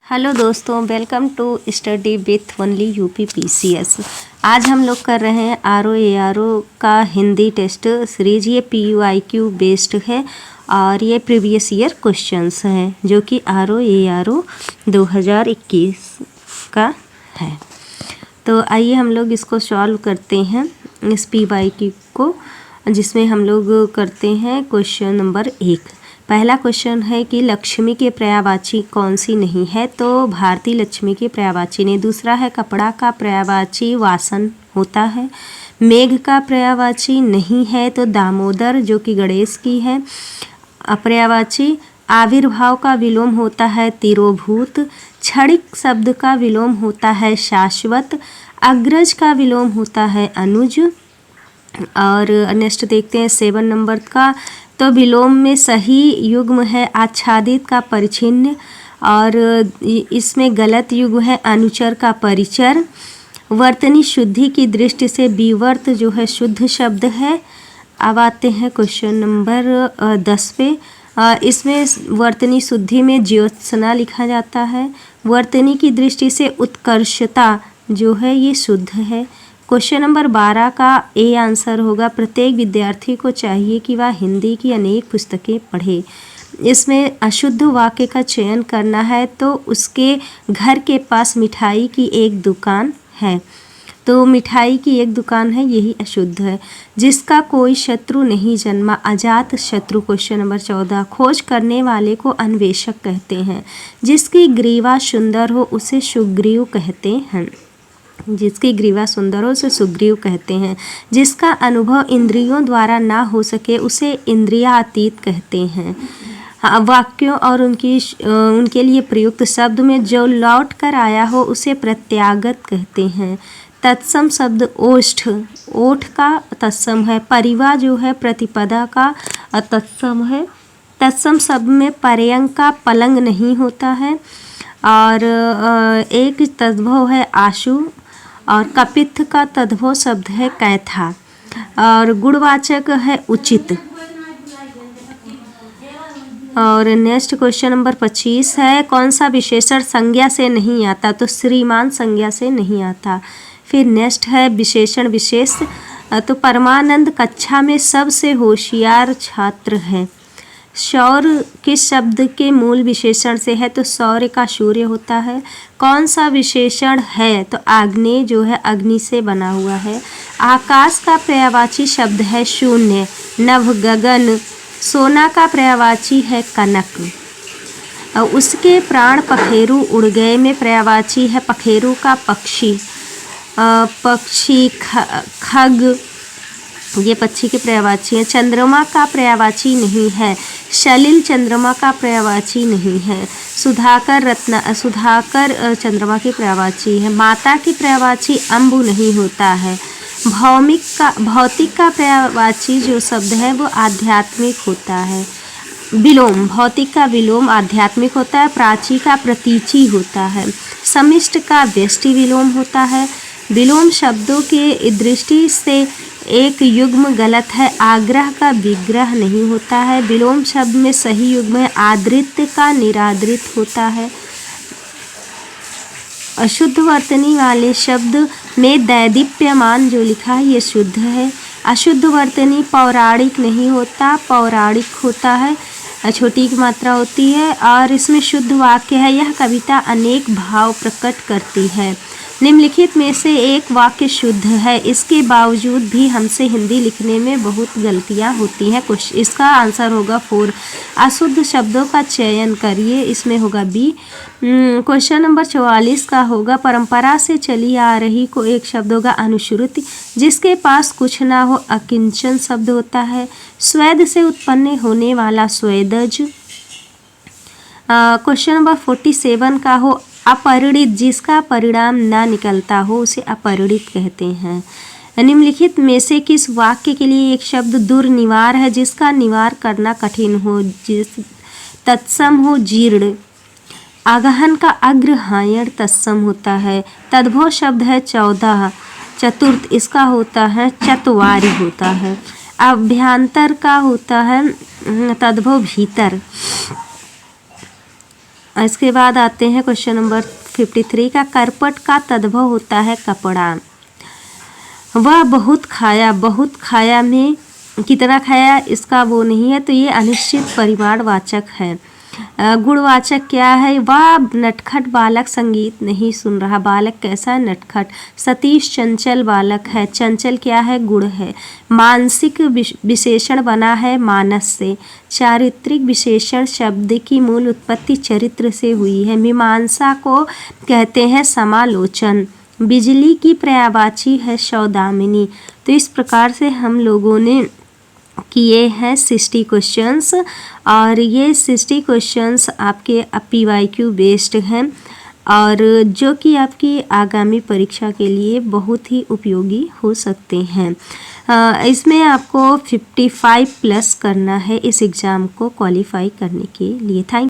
Hello दोस्तों, welcome to study with only UP PCS. आज हम लोग कर रहे हैं आर ओ का हिंदी टेस्ट सीरीज। ये PUIQ बेस्ड है और ये प्रीवियस ईयर क्वेश्चंस हैं जो कि आर ओ 2021 का है। तो आइए हम लोग इसको सॉल्व करते हैं, इस PYQ को, जिसमें हम लोग करते हैं क्वेश्चन नंबर 1। पहला क्वेश्चन है कि लक्ष्मी के पर्यायवाची कौन सी नहीं है, तो भारती लक्ष्मी के पर्यायवाची नहीं। दूसरा है कपड़ा का पर्यायवाची वासन होता है। मेघ का पर्यायवाची नहीं है, तो दामोदर जो कि गणेश की है पर्यायवाची। आविर्भाव का विलोम होता है तिरोभूत। क्षणिक शब्द का विलोम होता है शाश्वत। अग्रज का विलोम होता है अनुज। और नेक्स्ट देखते हैं 7 नंबर का, तो विलोम में सही युग्म है आच्छादित का परिचिन्न, और इसमें गलत युग्म है अनुचर का परिचर। वर्तनी शुद्धि की दृष्टि से विवर्त जो है शुद्ध शब्द है। अब आते हैं क्वेश्चन नंबर 10 पे। इसमें वर्तनी शुद्धि में ज्योत्सना लिखा जाता है। वर्तनी की दृष्टि से उत्कर्षता जो है ये शुद्ध है। क्वेश्चन नंबर 12 का ए आंसर होगा। प्रत्येक विद्यार्थी को चाहिए कि वह हिंदी की अनेक पुस्तकें पढ़े। इसमें अशुद्ध वाक्य का चयन करना है, तो उसके घर के पास मिठाई की एक दुकान है, तो मिठाई की एक दुकान है, यही अशुद्ध है। जिसका कोई शत्रु नहीं जन्मा, अजात शत्रु। क्वेश्चन नंबर 14, खोज करने वाले को अन्वेषक कहते हैं। जिसकी ग्रीवा सुंदर हो उसे सुग्रीव कहते हैं। जिसकी ग्रीवा सुंदर हो उसे सुग्रीव कहते हैं। जिसका अनुभव इंद्रियों द्वारा ना हो सके उसे इंद्रियातीत कहते हैं। वाक्यों और उनके लिए प्रयुक्त शब्द में जो लौट कर आया हो उसे प्रत्यागत कहते हैं। तत्सम शब्द ओष्ठ, ओठ का तत्सम है। परिवा जो है प्रतिपदा का तत्सम है। तत्सम शब्द में पर्यंक का पलंग नहीं होता है। और एक तद्भव है आशु, और कपित्थ का तद्भव शब्द है कैथा, और गुणवाचक है उचित। और नेक्स्ट क्वेश्चन नंबर 25 है, कौन सा विशेषण संज्ञा से नहीं आता, तो श्रीमान संज्ञा से नहीं आता। फिर नेक्स्ट है विशेषण विशेष, तो परमानंद कक्षा में सबसे होशियार छात्र है। शौर्य किस शब्द के मूल विशेषण से है, तो शौर्य का सूर्य होता है। कौन सा विशेषण है, तो आग्नेय जो है अग्नि से बना हुआ है। आकाश का पर्यायवाची शब्द है शून्य। नभ गगन। सोना का पर्यायवाची है कनक। उसके प्राण पखेरु उड़ गए में पर्यायवाची है पखेरु का पक्षी। पक्षी खग, ये पक्षी के पर्यायवाची हैं। चंद्रमा का पर्यायवाची नहीं है। सलिल चंद्रमा का पर्यायवाची नहीं है। सुधाकर चंद्रमा की पर्यायवाची है। माता की पर्यायवाची अम्बु नहीं होता है। भौतिक का पर्यायवाची जो शब्द है वो आध्यात्मिक होता है। विलोम, भौतिक का विलोम आध्यात्मिक होता है। प्राची का प्रतीची होता है। समिष्ट का व्यष्टि विलोम होता है। विलोम शब्दों के दृष्टि से एक युग्म गलत है। आग्रह का विग्रह नहीं होता है। विलोम शब्द में सही युग्म है आदृत का निरादृत होता है। अशुद्ध वर्तनी वाले शब्द में दैदीप्यमान जो लिखा है ये शुद्ध है। अशुद्ध वर्तनी पौराणिक नहीं होता, पौराणिक होता है, छोटी की मात्रा होती है। और इसमें शुद्ध वाक्य है, यह कविता अनेक भाव प्रकट करती है। निम्नलिखित में से एक वाक्य शुद्ध है, इसके बावजूद भी हमसे हिंदी लिखने में बहुत गलतियां होती हैं। कुछ इसका आंसर होगा 4। अशुद्ध शब्दों का चयन करिए, इसमें होगा बी। क्वेश्चन नंबर 44 का होगा, परंपरा से चली आ रही को एक शब्द होगा अनुश्रुति। जिसके पास कुछ ना हो अकिंचन शब्द होता है। स्वेद से उत्पन्न होने वाला स्वेदज। क्वेश्चन नंबर 47 का हो अपरिणित, जिसका परिणाम ना निकलता हो उसे अपरिणित कहते हैं। निम्नलिखित में से किस वाक्य के लिए एक शब्द दुर्निवार है, जिसका निवार करना कठिन हो, जिस तत्सम हो जीर्ण। आगहन का अग्रहायण तत्सम होता है। तद्भव शब्द है 14। चतुर्थ इसका होता है चतवारी होता है। अभ्यंतर का होता है तद्भव भीतर। इसके बाद आते हैं क्वेश्चन नंबर 53 का। करपट का तद्भव होता है कपड़ा। वह बहुत खाया में कितना खाया इसका वो नहीं है, तो ये अनिश्चित परिमाणवाचक है। गुणवाचक क्या है? वह नटखट बालक संगीत नहीं सुन रहा। बालक कैसा है? नटखट। सतीश चंचल बालक है। चंचल क्या है? गुण है। मानसिक विशेषण बना है मानस से। चारित्रिक विशेषण शब्द की मूल उत्पत्ति चरित्र से हुई है। मीमांसा को कहते हैं समालोचन। बिजली की पर्यायवाची है सौदामिनी। तो इस प्रकार से हम लोगों ने किए हैं 60 क्वेश्चंस, और ये 60 क्वेश्चंस आपके PYQ बेस्ड हैं, और जो कि आपकी आगामी परीक्षा के लिए बहुत ही उपयोगी हो सकते हैं। इसमें आपको 55 प्लस करना है इस एग्ज़ाम को क्वालिफाई करने के लिए। थैंक